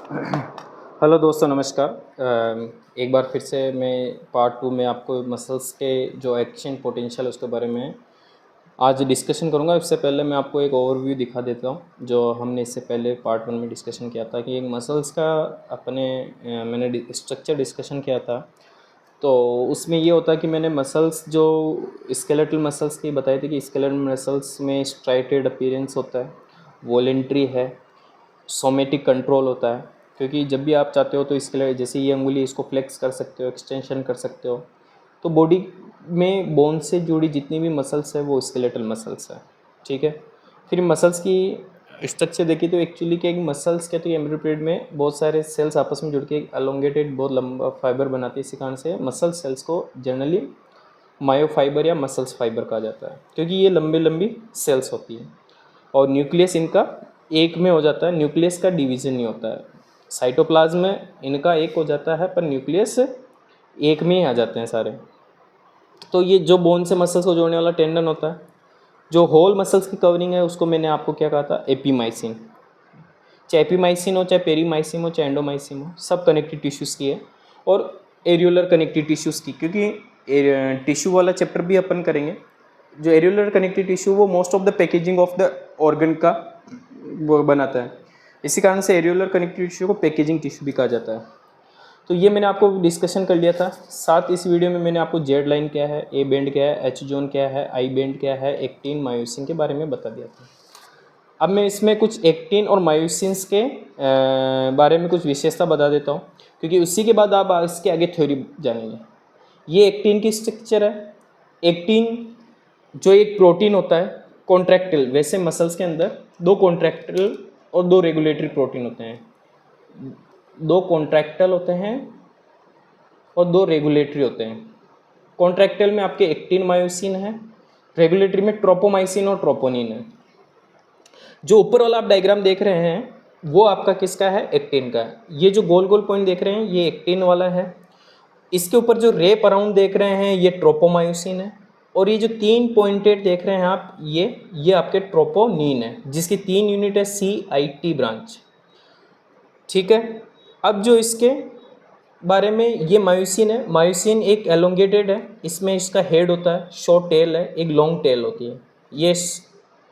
Hello दोस्तों, नमस्कार। एक बार फिर से मैं पार्ट 2 में आपको मसल्स के जो एक्शन पोटेंशियल उसके बारे में आज डिस्कशन करूंगा। इससे पहले मैं आपको एक ओवरव्यू दिखा देता हूं जो हमने इससे पहले पार्ट 1 में डिस्कशन किया था कि एक मसल्स का मैंने स्ट्रक्चर डिस्कशन किया था। तो उसमें ये होता है कि मैंने मसल्स जो स्केलेटल मसल्स की बताई थी कि स्केलेटल मसल्स में स्ट्राइटेड अपीयरेंस होता है, वॉलेंट्री है, सोमेटिक कंट्रोल होता है। क्योंकि जब भी आप चाहते हो तो इसके लिए जैसे ये अंगुली इसको फ्लेक्स कर सकते हो, एक्सटेंशन कर सकते हो। तो बॉडी में बोन से जुड़ी जितनी भी मसल्स है वो स्केलेटल मसल्स है, ठीक है। फिर मसल्स की स्ट्रक्चर देखिए तो एक्चुअली क्या, एक मसल्स क्या, तो एम्ब्रियो पीरियड में बहुत सारे सेल्स आपस में जुड़ के एक एलोंगेटेड बहुत लंबा फाइबर बनाते हैं। इसी कारण से मसल सेल्स को जनरली मायोफाइबर या मसल्स फाइबर कहा जाता है, क्योंकि ये लंबी लंबी सेल्स होती है और न्यूक्लियस इनका एक में हो जाता है। न्यूक्लियस का डिवीज़न नहीं होता है। साइटोप्लाज्म में इनका एक हो जाता है पर न्यूक्लियस एक में ही आ जाते हैं सारे। तो ये जो बोन से मसल्स को जोड़ने वाला टेंडन होता है, जो होल मसल्स की कवरिंग है, उसको मैंने आपको क्या कहा था, एपीमाइसिन। चाहे एपीमाइसिन हो, चाहे पेरीमाइसिन हो, चाहे एंडोमाइसिन हो, सब कनेक्टिव टिश्यूज़ की है। और एरियोलर कनेक्टिव टिश्यूज़ की, क्योंकि टिश्यू वाला चैप्टर भी अपन करेंगे। जो एरियोलर कनेक्टिव टिश्यू वो most of the packaging of the organ का वो बनाता है। इसी कारण से एरियोलर कनेक्टिव टिश्यू को पैकेजिंग टिश्यू भी कहा जाता है। तो ये मैंने आपको डिस्कशन कर लिया था। साथ इस वीडियो में मैंने आपको जेड लाइन क्या है, ए बैंड क्या है, एच जोन क्या है, आई बैंड क्या है, एक्टिन मायोसिन के बारे में बता दिया था। अब मैं इसमें कुछ एक्टिन और मायोसिन्स के बारे में कुछ विशेषता बता देता हूँ, क्योंकि उसी के बाद आप इसके आगे थ्योरी जानेंगे। ये एक्टिन की स्ट्रक्चर है। एक्टिन जो एक प्रोटीन होता है कॉन्ट्रैक्टिल, वैसे मसल्स के अंदर दो कॉन्ट्रैक्टिल और दो रेगुलेटरी प्रोटीन होते हैं। दो कॉन्ट्रैक्टल होते हैं और दो रेगुलेटरी होते हैं। कॉन्ट्रैक्टल में आपके एक्टिन मायोसिन है, रेगुलेटरी में ट्रोपोमाइसिन और ट्रोपोनिन है। जो ऊपर वाला आप डायग्राम देख रहे हैं वो आपका किसका है, एक्टिन का। ये जो गोल गोल पॉइंट देख रहे हैं ये एक्टिन वाला है। इसके ऊपर जो रेप अराउंड देख रहे हैं ये ट्रोपोमायोसिन है। और ये जो 3 पॉइंटेड देख रहे हैं आप, ये आपके ट्रोपोनिन है, जिसकी 3 यूनिट है, CIT ब्रांच, ठीक है। अब जो इसके बारे में, ये मायोसिन है। मायोसिन एक एलोंगेटेड है, इसमें इसका हेड होता है, शॉर्ट टेल है, एक लॉन्ग टेल होती है। ये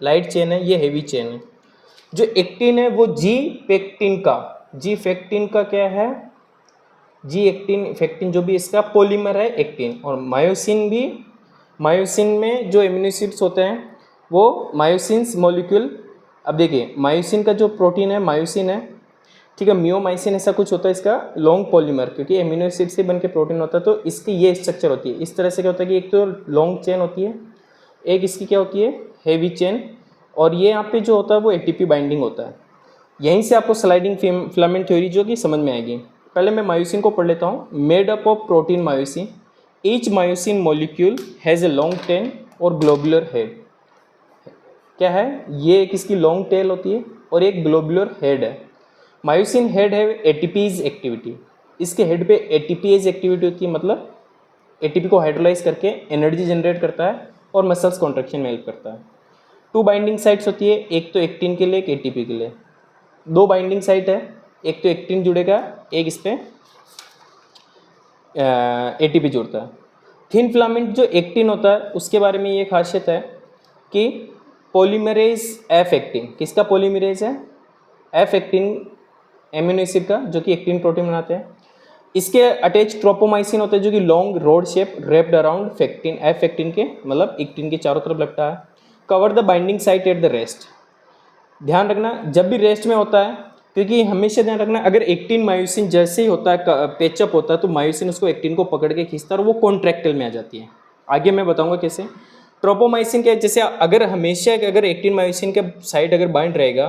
लाइट चेन है, ये हेवी चेन है। जो एक्टिन है वो जी फैक्टिन का क्या है, जी एक्टिन फैक्टिन जो भी इसका पॉलीमर है एक्टिन। और मायोसिन भी, मायोसिन में जो एमिनो एसिड्स होते हैं वो मायोसिन्स मॉलिक्यूल। अब देखिए मायोसिन का जो प्रोटीन है मायोसिन है, ठीक है। मियोमाइसिन ऐसा कुछ होता है, इसका लॉन्ग पॉलीमर, क्योंकि एमिनो एसिड से बन के प्रोटीन होता है। तो इसकी ये स्ट्रक्चर होती है। इस तरह से क्या होता है कि एक तो लॉन्ग चेन होती है, एक इसकी क्या होती है, हेवी चेन। और ये यहाँ पे जो होता है वो ATP बाइंडिंग होता है। यहीं से आपको स्लाइडिंग फिलामेंट थ्योरी जो कि समझ में आएगी। पहले मैं मायोसिन को पढ़ लेता हूँ। Made up of protein myosin, each myosin molecule has a long tail और ग्लोबुलर हेड। क्या है ये, एक इसकी लॉन्ग टेल होती है और एक ग्लोबुलर हेड है। मायोसिन हेड है ATPase एक्टिविटी। इसके हेड पे ATPase एक्टिविटी होती है, मतलब ATP को हाइड्रोलाइज करके एनर्जी जनरेट करता है और मसल्स कॉन्ट्रैक्शन में हेल्प करता है। 2 बाइंडिंग साइट्स होती है, एक तो एक्टिन के लिए, एक ATP के लिए। 2 बाइंडिंग साइट है, एक तो एक्टिन जुड़ेगा, एक इस पे ATP जुड़ता है। थिन फिलामेंट जो एक्टिन होता है उसके बारे में ये खासियत है कि पॉलीमरेज F एक्टिन, किसका पॉलीमरेज है, F एक्टिन एमिनो एसिड का, जो कि एक्टिन प्रोटीन बनाते हैं। इसके अटैच ट्रोपोमाइसिन होता है जो कि long rod shape wrapped around F actin, F actin के, मतलब एक्टिन के चारों तरफ लगता है। Cover the binding site at the rest. ध्यान रखना जब भी रेस्ट में होता है, क्योंकि हमेशा ध्यान रखना अगर एक्टिन मायोसिन जैसे ही होता है, पेचअप होता है, तो मायोसिन उसको एक्टिन को पकड़ के खींचता है और वो कॉन्ट्रैक्टल में आ जाती है। आगे मैं बताऊंगा कैसे। ट्रोपोमाइसिन के जैसे अगर हमेशा अगर एक्टिन मायोसिन के साइड अगर बाइंड रहेगा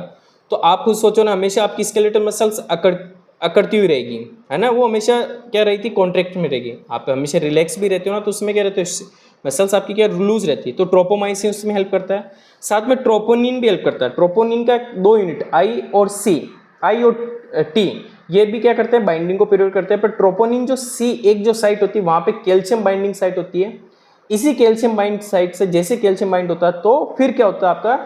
तो आप खुद सोचो ना, हमेशा आपकी स्केलेटल मसल्स अकड़ती हुई रहेगी, है ना। वो हमेशा क्या रहती, कॉन्ट्रैक्ट में रहेगी। आप हमेशा रिलैक्स भी रहते हो ना, तो उसमें क्या रहते हो, मसल्स आपकी क्या लूज रहती है। तो ट्रोपोमाइसिन उसमें हेल्प करता है। साथ में ट्रोपोनिन भी हेल्प करता है। ट्रोपोनिन का 2 यूनिट I और T, ये भी क्या करते हैं, बाइंडिंग को पीरियड करते हैं। पर ट्रोपोनिन जो C एक जो साइट होती है वहाँ पे कैल्शियम बाइंडिंग साइट होती है। इसी कैल्शियम बाइंड साइट से जैसे कैल्शियम बाइंड होता है तो फिर क्या होता है आपका,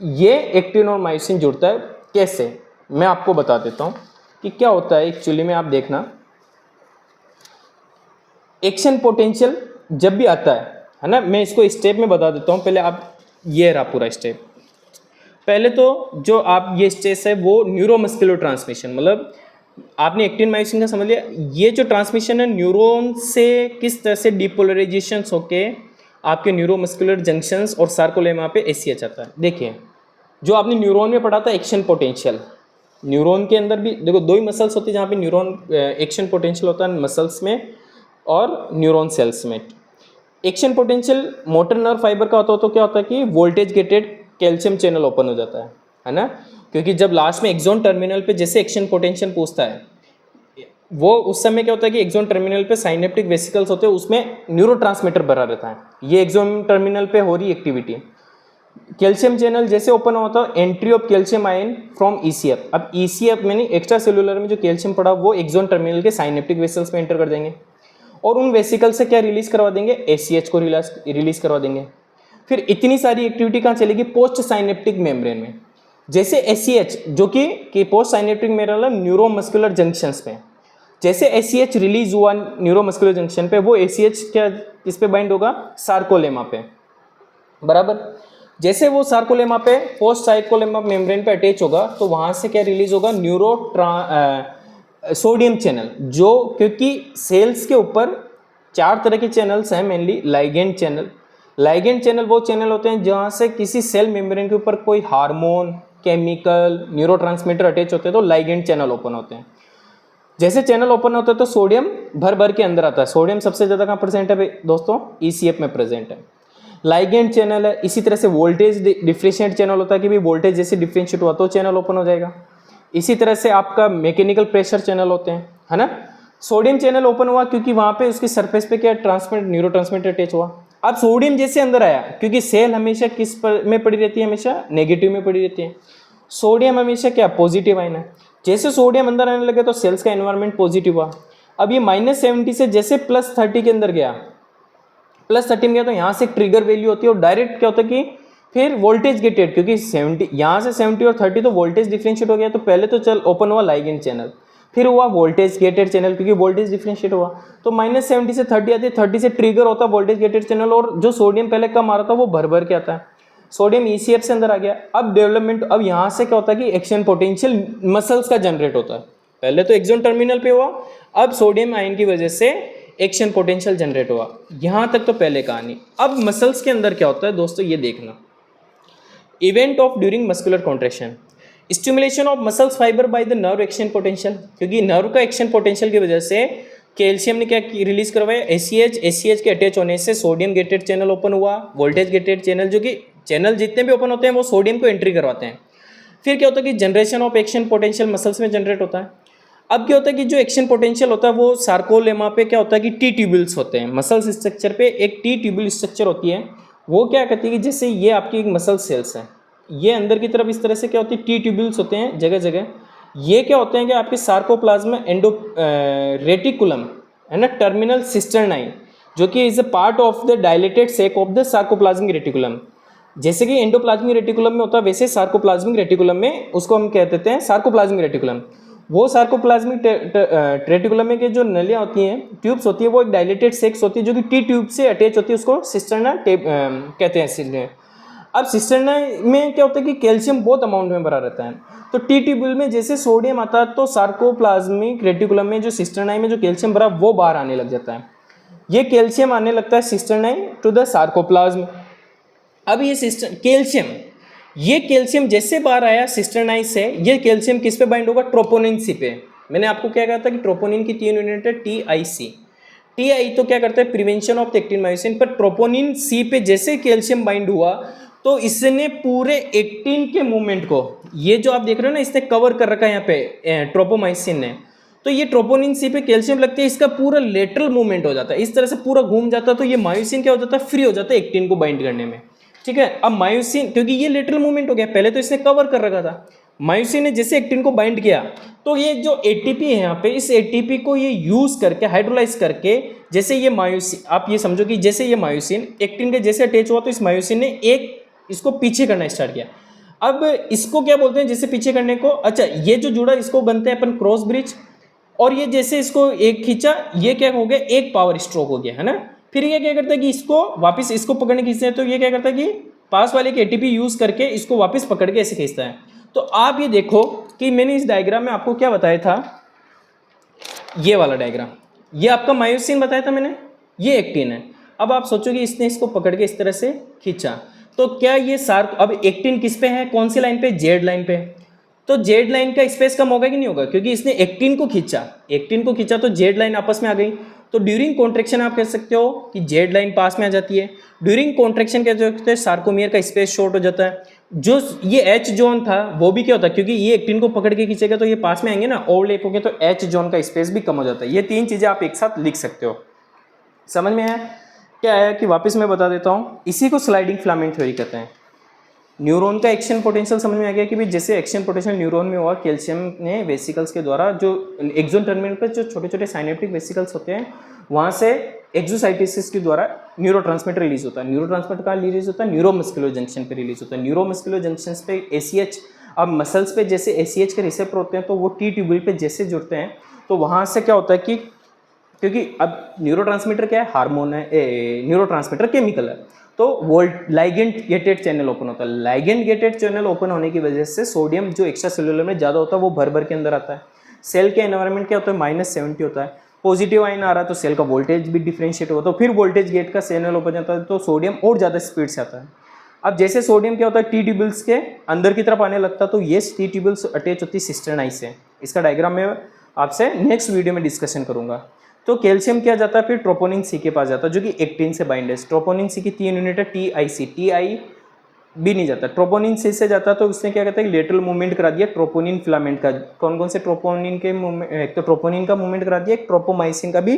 ये एक्टिन और मायोसिन जुड़ता है। कैसे, मैं आपको बता देता हूँ। कि क्या होता है एक्चुअली में, आप देखना एक्शन पोटेंशियल जब भी आता है ना, मैं इसको स्टेप में बता देता हूँ। पहले आप ये रहा पूरा स्टेप। पहले तो जो आप ये स्टेज है वो न्यूरोमस्कुलर ट्रांसमिशन, मतलब आपने एक्टिन मायोसिन का समझ लिया। ये जो ट्रांसमिशन है न्यूरॉन से किस तरह से डिपोलराइजेशन होके आपके न्यूरोमस्कुलर जंक्शंस और सार्कोलेमा पे एसीएच आता है। देखिए जो आपने न्यूरॉन में पढ़ा था एक्शन पोटेंशियल, न्यूरॉन के अंदर भी देखो दो ही मसल्स होती है जहाँ पे न्यूरॉन एक्शन पोटेंशियल होता है, मसल्स में और न्यूरॉन सेल्स में। Action potential motor nerve fibre का होता है तो क्या होता है कि voltage gated calcium channel open हो जाता है ना, क्योंकि जब लास्ट में एक्सोन टर्मिनल पे जैसे एक्शन पोटेंशियल पूछता है वो उस समय क्या होता है कि एक्सोन टर्मिनल पे साइनेप्टिक वेसिकल्स होते हैं, उसमें न्यूरोट्रांसमीटर भरा रहता है। ये एक्सोन टर्मिनल पे हो रही एक्टिविटी। कैल्शियम चैनल जैसे ओपन होता है, entry of calcium ion from ECF. अब ईसीएफ मैंने एक्स्ट्रा सेलुलर में जो कैल्शियम पड़ा वो एक्सोन टर्मिनल के साइनेप्टिक वेसल्स में एंटर कर देंगे और उन वेसिकल से क्या रिलीज करवा देंगे, एसीएच को रिलीज करवा देंगे। फिर इतनी सारी एक्टिविटी कहाँ चलेगी, पोस्ट साइनेप्टिक मेम्ब्रेन में। जैसे एसीएच जो कि post synaptic membrane neuromuscular junctions में, जैसे एसीएच रिलीज हुआ न्यूरोमस्कुलर जंक्शन पे, वो एसीएच क्या किस पे बाइंड होगा, सार्कोलेमा पे, बराबर। जैसे वो सार्कोलेमा पे पोस्ट सार्कोलेमा मेम्ब्रेन पे अटैच होगा तो वहां से क्या रिलीज होगा, सोडियम चैनल, जो क्योंकि सेल्स के ऊपर 4 तरह के चैनल्स हैं मेनली। लाइगेंड चैनल वो चैनल होते हैं जहाँ से किसी सेल मेम्ब्रेन के ऊपर कोई हार्मोन, केमिकल, न्यूरोट्रांसमीटर अटैच होते हैं तो लाइगेंड चैनल ओपन होते हैं। जैसे चैनल ओपन होता है तो सोडियम भर भर के अंदर आता है। सोडियम सबसे ज़्यादा कहाँ प्रेजेंट है दोस्तों, ईसीएफ में प्रेजेंट है। लाइगेंड चैनल है। इसी तरह से वोल्टेज डिफरेंशिएट चैनल होता है कि भाई वोल्टेज जैसे डिफरेंशिएट हुआ तो चैनल ओपन हो जाएगा। इसी तरह से आपका मैकेनिकल प्रेशर चैनल होते हैं, है ना। सोडियम चैनल ओपन हुआ क्योंकि वहाँ पे उसकी सरफेस पे क्या न्यूरोट्रांसमीटर अटैच हुआ। अब सोडियम जैसे अंदर आया, क्योंकि सेल हमेशा किस में पड़ी रहती है, हमेशा नेगेटिव में पड़ी रहती है। सोडियम हमेशा क्या पॉजिटिव आयन है। जैसे सोडियम अंदर आने लगे तो सेल्स का एनवायरनमेंट पॉजिटिव हुआ। अब ये -70 से जैसे +30 के अंदर गया, +30 में गया तो यहाँ से ट्रिगर वैल्यू होती है और डायरेक्ट क्या होता है कि फिर वोल्टेज गेटेड, क्योंकि 70 यहाँ से 70 और 30 तो वोल्टेज डिफरेंशिएट हो गया, तो पहले तो चल ओपन हुआ लाइगेंड चैनल, फिर हुआ वोल्टेज गेटेड चैनल क्योंकि वोल्टेज डिफरेंशिएट हुआ, तो -70 से 30 आती है, 30 से ट्रिगर होता है वोल्टेज गेटेड चैनल और जो सोडियम पहले कम आ रहा था वो भर भर के आता है। सोडियम ईसीएफ से अंदर आ गया। अब डेवलपमेंट, अब यहाँ से क्या होता है कि एक्शन पोटेंशियल मसल्स का जनरेट होता है। पहले तो एक्सोन टर्मिनल पे हुआ, अब सोडियम आयन की वजह से एक्शन पोटेंशियल जनरेट हुआ। यहाँ तक तो पहले कहानी। अब मसल्स के अंदर क्या होता है दोस्तों, ये देखना। Event of during muscular contraction, stimulation of muscles fibre by the nerve action potential, क्योंकि नर्व का एक्शन पोटेंशियल की वजह से कैल्शियम ने क्या रिलीज करवाया, एसीएच के अटैच होने से सोडियम गेटेड चैनल ओपन हुआ, वोल्टेज गेटेड चैनल, जो कि चैनल जितने भी ओपन होते हैं वो सोडियम को एंट्री करवाते हैं। फिर क्या होता है कि generation of action potential muscles में जनरेट होता है। अब क्या होता है कि जो एक्शन पोटेंशियल होता है वो सार्कोलेमा पे क्या होता है कि टी ट्यूब्यूल्स होते हैं। मसल्स स्ट्रक्चर पे एक टी ट्यूब्यूल स्ट्रक्चर होती है, वो क्या कहती है कि जैसे ये आपकी एक मसल सेल्स है, ये अंदर की तरफ इस तरह से क्या होती है टी ट्यूब्यूल्स होते हैं जगह जगह। ये क्या होते हैं कि आपके सार्कोप्लाज्म रेटिकुलम है ना, टर्मिनल सिस्टर्नाई, जो कि is a part of the dilated sake of the sarcoplasmic reticulum. जैसे कि एंडोप्लाज्मिक रेटिकुलम में होता है वैसे सार्कोप्लाज्मिक रेटिकुलम में उसको हम कह देते हैं सार्कोप्लाज्मिक रेटिकुलम। वो सार्कोप्लाज्मिक रेटिकुलम में के जो नलियाँ होती हैं, ट्यूब्स होती है, वो एक डायलेटेड सेक्स होती है जो कि टी ट्यूब से अटैच होती है, उसको सिस्टर्ना कहते हैं। अब सिस्टर्ना में क्या होता है कि कैल्शियम बहुत अमाउंट में भरा रहता है, तो टी ट्यूब्यूल में जैसे सोडियम आता है तो सार्कोप्लाज्मिक रेटिकुलम में जो सिस्टर्नाई में जो कैल्शियम भरा वो बाहर आने लग जाता है। ये कैल्शियम आने लगता है सिस्टर्नाई टू द सार्कोप्लाज्म। अब ये कैल्शियम जैसे बाहर आया सिस्टर्नाई से, ये कैल्शियम किस पे बाइंड होगा, ट्रोपोनिन सी पे। मैंने आपको क्या कहा था कि ट्रोपोनिन की 3 यूनिट है, टीआई तो क्या करता है प्रिवेंशन ऑफ एक्टिन मायोसिन, पर ट्रोपोनिन सी पे जैसे कैल्शियम बाइंड हुआ तो इसने पूरे एक्टिन के मूवमेंट को, ये जो आप देख रहे हो ना, इसने कवर कर रखा है यहाँ पे ट्रोपोमाइसिन ने, तो ये ट्रोपोनिन सी पे कैल्शियम लगते हैं, इसका पूरा लेटरल मूवमेंट हो जाता है, इस तरह से पूरा घूम जाता है, तो ये मायोसिन क्या हो जाता है, फ्री हो जाता है एक्टिन को बाइंड करने में। ठीक है, अब मायोसिन क्योंकि ये लेटरल मूवमेंट हो गया, पहले तो इसने कवर कर रखा था, मायोसिन ने जैसे एक्टिन को बाइंड किया तो ये जो एटीपी है यहाँ पे, इस एटीपी को ये यूज करके हाइड्रोलाइज करके, जैसे ये मायोसिन, आप ये समझो कि जैसे ये मायोसिन एक्टिन के जैसे अटैच हुआ तो इस मायोसिन ने एक इसको पीछे करना स्टार्ट किया। अब इसको क्या बोलते हैं जैसे पीछे करने को, अच्छा ये जो जुड़ा इसको बनते हैं अपन क्रॉस ब्रिज, और ये जैसे इसको एक खींचा, ये क्या हो गया, एक पावर स्ट्रोक हो गया है ना। फिर ये क्या करता है कि इसको वापस इसको पकड़ने खींचते हैं, तो ये क्या करता है कि पास वाले के एटीपी यूज करके इसको वापस पकड़ के ऐसे खींचता है। तो आप ये देखो कि मैंने इस डायग्राम में आपको क्या बताया था, ये वाला डायग्राम, ये आपका मायोसिन बताया था मैंने, ये एक्टिन है। अब आप सोचो कि इसने इसको पकड़ के इस तरह से खींचा, तो क्या ये सार, अब एक्टिन किस पे है, कौन सी लाइन पे, जेड लाइन पे, तो जेड लाइन का स्पेस कम होगा कि नहीं होगा, क्योंकि इसने एक्टिन को खींचा तो जेड लाइन आपस में आ गई। तो ड्यूरिंग कॉन्ट्रेक्शन आप कह सकते हो कि जेड लाइन पास में आ जाती है। ड्यूरिंग कॉन्ट्रेक्शन क्या होता है, सार्कोमियर का स्पेस शॉर्ट हो जाता है। जो ये एच जोन था वो भी क्या होता है, क्योंकि ये एक्टिन को पकड़ के खींचेगा तो ये पास में आएंगे ना, ओवरलैप हो गए, तो एच जोन का स्पेस भी कम हो जाता है। ये तीन चीजें आप एक साथ लिख सकते हो। समझ में आया क्या आया कि वापस मैं बता देता हूँ, इसी को स्लाइडिंग फिलामेंट थ्योरी कहते हैं। न्यूरॉन का एक्शन पोटेंशियल समझ में आ गया कि भी जैसे एक्शन पोटेंशियल न्यूरॉन में हुआ, कैल्शियम ने वेसिकल्स के द्वारा जो एक्सोन टर्मिनल पर जो छोटे छोटे साइनेप्टिक वेसिकल्स होते हैं वहाँ से एक्सोसाइटोसिस के द्वारा न्यूरोट्रांसमीटर रिलीज होता है। न्यूरोट्रांसमीटर कहाँ रिलीज होता है, न्यूरोमस्कुलर जंक्शन पे रिलीज होता है। न्यूरोमस्कुलर जंक्शन पे ACH, अब मसल्स पे जैसे ACH के रिसेप्टर होते हैं तो वो T ट्यूब्यूल पे जैसे जुड़ते हैं तो वहाँ से क्या होता है कि, क्योंकि अब न्यूरोट्रांसमीटर क्या है, हार्मोन है, न्यूरोट्रांसमीटर केमिकल है, तो volt ligand gated channel open होता है। लाइगेंड गेटेड चैनल ओपन होने की वजह से सोडियम जो एक्स्ट्रा सेलुलर में ज़्यादा होता है वो भर भर के अंदर आता है। सेल के एनवायरनमेंट क्या होता है, -70 होता है। पॉजिटिव आयन आ रहा है तो सेल का वोल्टेज भी डिफरेंशिएट होता है, तो फिर वोल्टेज गेट का चैनल ओपन जाता है तो सोडियम और ज़्यादा स्पीड से आता है। अब जैसे सोडियम क्या होता है, T ट्यूब्यूल्स के अंदर की तरफ आने लगता है, तो ये T ट्यूब्यूल्स अटैच होती है सिस्टर्न आई से। इसका डायग्राम मैं आपसे नेक्स्ट वीडियो में डिस्कशन करूंगा। तो कैल्शियम क्या जाता है फिर ट्रोपोनिन C के पास जाता है, जो कि एक्टिन से बाइंड है। ट्रोपोनिन C की 3 यूनिट है, TIC, TI भी नहीं जाता, ट्रोपोनिन C से जाता, तो उसने क्या कहता है लेटरल मूवमेंट करा दिया ट्रोपोनिन फिलामेंट का। कौन कौन से ट्रोपोनिन के मूवमेंट, एक तो ट्रोपोनिन का मूवमेंट करा दिया, एक ट्रोपोमाइसिन का भी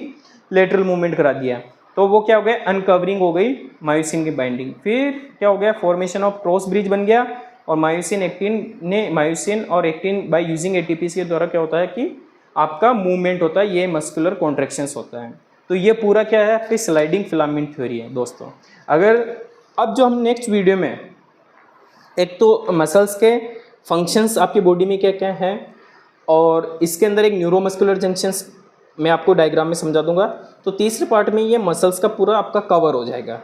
लेटरल मूवमेंट करा दिया। तो वो क्या हो गया, अनकवरिंग हो गई मायोसिन की बाइंडिंग। फिर क्या हो गया, फॉर्मेशन ऑफ क्रॉस ब्रिज बन गया, और मायोसिन और एक्टिन बाय यूजिंग ATPs के द्वारा क्या होता है कि आपका मूवमेंट होता है, ये मस्कुलर कॉन्ट्रैक्शंस होता है। तो ये पूरा क्या है आपकी स्लाइडिंग फिलामेंट थ्योरी है दोस्तों। अगर अब जो हम नेक्स्ट वीडियो में, एक तो मसल्स के फंक्शंस आपकी बॉडी में क्या क्या हैं, और इसके अंदर एक न्यूरोमस्कुलर जंक्शंस मैं आपको डायग्राम में समझा दूंगा। तो तीसरे पार्ट में ये मसल्स का पूरा आपका कवर हो जाएगा,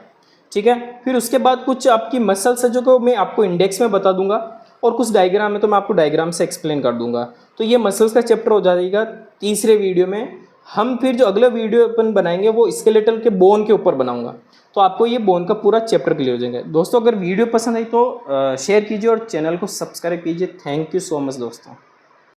ठीक है। फिर उसके बाद कुछ आपकी मसल्स है जो को मैं आपको इंडेक्स में बता दूंगा, और कुछ डायग्राम है तो मैं आपको डायग्राम से एक्सप्लेन कर दूंगा। तो ये मसल्स का चैप्टर हो जाएगा तीसरे वीडियो में। हम फिर जो अगला वीडियो अपन बनाएंगे वो स्केलेटल के बोन के ऊपर बनाऊंगा, तो आपको ये बोन का पूरा चैप्टर क्लियर हो जाएगा। दोस्तों अगर वीडियो पसंद आई तो शेयर कीजिए और चैनल को सब्सक्राइब कीजिए। थैंक यू सो मच दोस्तों।